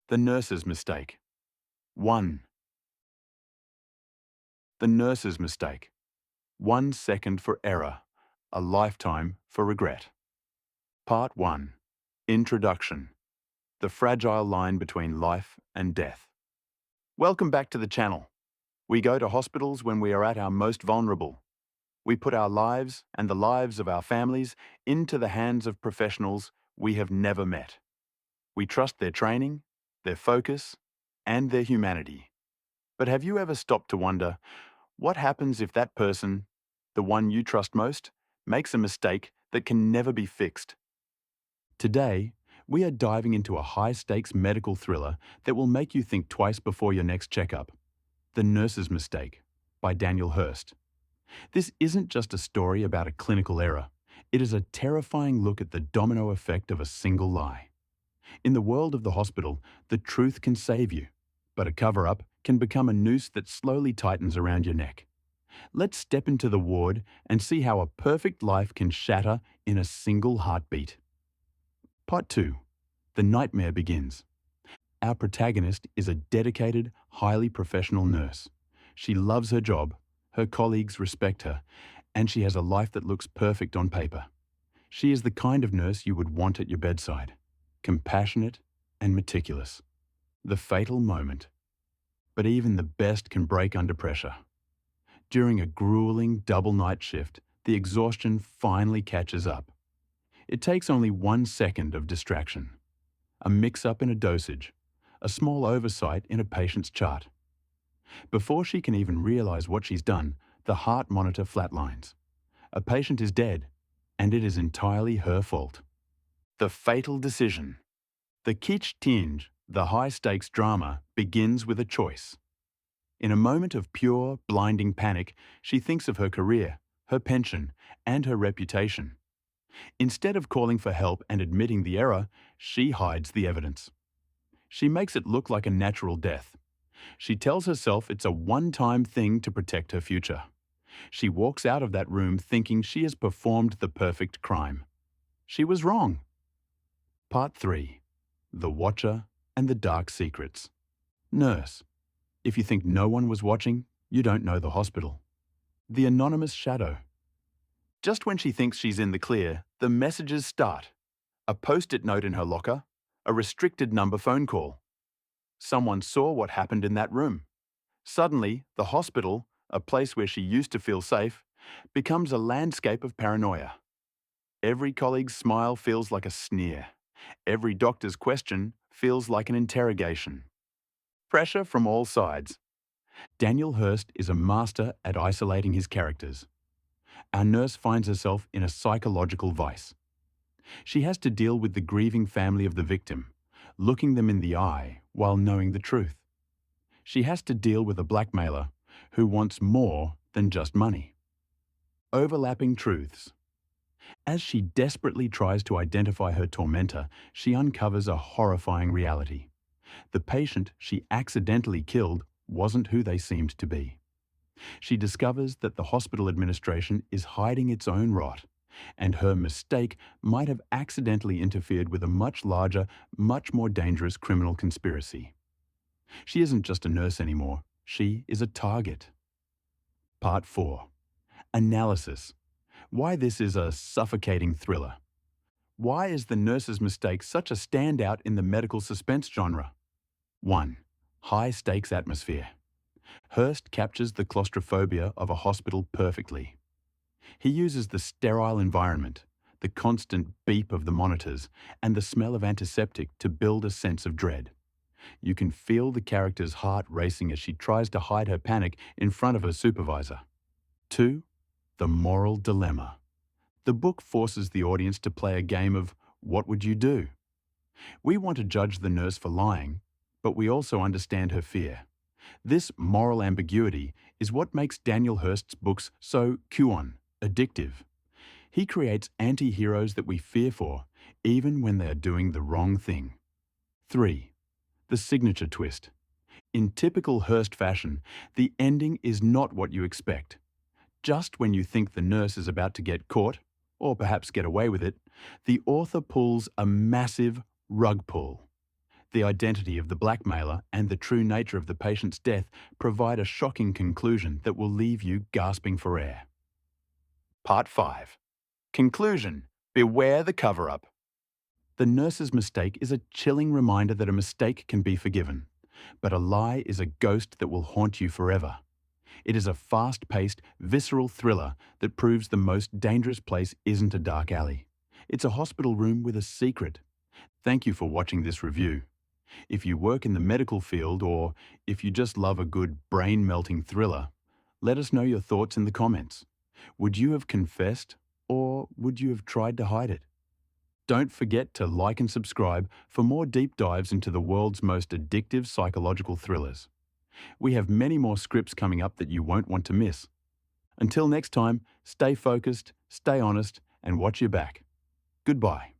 The nurse's mistake. 1. The nurse's mistake. 1 second for error, a lifetime for regret. Part 1. Introduction. The fragile line between life and death. Welcome back to the channel. We go to hospitals when we are at our most vulnerable. We put our lives and the lives of our families into the hands of professionals we have never met. We trust their training, their focus, and their humanity. But have you ever stopped to wonder, what happens if that person, the one you trust most, makes a mistake that can never be fixed? Today, we are diving into a high-stakes medical thriller that will make you think twice before your next checkup. The Nurse's Mistake by Daniel Hurst. This isn't just a story about a clinical error. It is a terrifying look at the domino effect of a single lie. In the world of the hospital, the truth can save you, but a cover-up can become a noose that slowly tightens around your neck. Let's step into the ward and see how a perfect life can shatter in a single heartbeat. Part 2. The nightmare begins. Our protagonist is a dedicated, highly professional nurse. She loves her job, her colleagues respect her, and she has a life that looks perfect on paper. She is the kind of nurse you would want at your bedside. Compassionate and meticulous. The fatal moment. But even the best can break under pressure. During a grueling double night shift, the exhaustion finally catches up. It takes only 1 second of distraction. A mix-up in a dosage. A small oversight in a patient's chart. Before she can even realize what she's done, the heart monitor flatlines. A patient is dead, and it is entirely her fault. The fatal decision. The kitsch tinge, the high-stakes drama, begins with a choice. In a moment of pure, blinding panic, she thinks of her career, her pension, and her reputation. Instead of calling for help and admitting the error, she hides the evidence. She makes it look like a natural death. She tells herself it's a one-time thing to protect her future. She walks out of that room thinking she has performed the perfect crime. She was wrong. Part 3. The Watcher and the Dark Secrets. Nurse. If you think no one was watching, you don't know the hospital. The Anonymous Shadow. Just when she thinks she's in the clear, the messages start. A post-it note in her locker, a restricted number phone call. Someone saw what happened in that room. Suddenly, the hospital, a place where she used to feel safe, becomes a landscape of paranoia. Every colleague's smile feels like a sneer. Every doctor's question feels like an interrogation. Pressure from all sides. Daniel Hurst is a master at isolating his characters. Our nurse finds herself in a psychological vice. She has to deal with the grieving family of the victim, looking them in the eye while knowing the truth. She has to deal with a blackmailer who wants more than just money. Overlapping truths. As she desperately tries to identify her tormentor, she uncovers a horrifying reality. The patient she accidentally killed wasn't who they seemed to be. She discovers that the hospital administration is hiding its own rot, and her mistake might have accidentally interfered with a much larger, much more dangerous criminal conspiracy. She isn't just a nurse anymore, she is a target. Part 4. Analysis. Why this is a suffocating thriller. Why is The Nurse's Mistake such a standout in the medical suspense genre? 1. High-stakes atmosphere. Hurst captures the claustrophobia of a hospital perfectly. He uses the sterile environment, the constant beep of the monitors, and the smell of antiseptic to build a sense of dread. You can feel the character's heart racing as she tries to hide her panic in front of her supervisor. 2. The moral dilemma. The book forces the audience to play a game of what would you do? We want to judge the nurse for lying, but we also understand her fear. This moral ambiguity is what makes Daniel Hurst's books so addictive. He creates anti-heroes that we fear for, even when they are doing the wrong thing. 3. The signature twist. In typical Hurst fashion, the ending is not what you expect. Just when you think the nurse is about to get caught, or perhaps get away with it, the author pulls a massive rug pull. The identity of the blackmailer and the true nature of the patient's death provide a shocking conclusion that will leave you gasping for air. Part 5. Conclusion. Beware the cover-up. The nurse's mistake is a chilling reminder that a mistake can be forgiven, but a lie is a ghost that will haunt you forever. It is a fast-paced, visceral thriller that proves the most dangerous place isn't a dark alley. It's a hospital room with a secret. Thank you for watching this review. If you work in the medical field or if you just love a good brain-melting thriller, let us know your thoughts in the comments. Would you have confessed or would you have tried to hide it? Don't forget to like and subscribe for more deep dives into the world's most addictive psychological thrillers. We have many more scripts coming up that you won't want to miss. Until next time, stay focused, stay honest, and watch your back. Goodbye.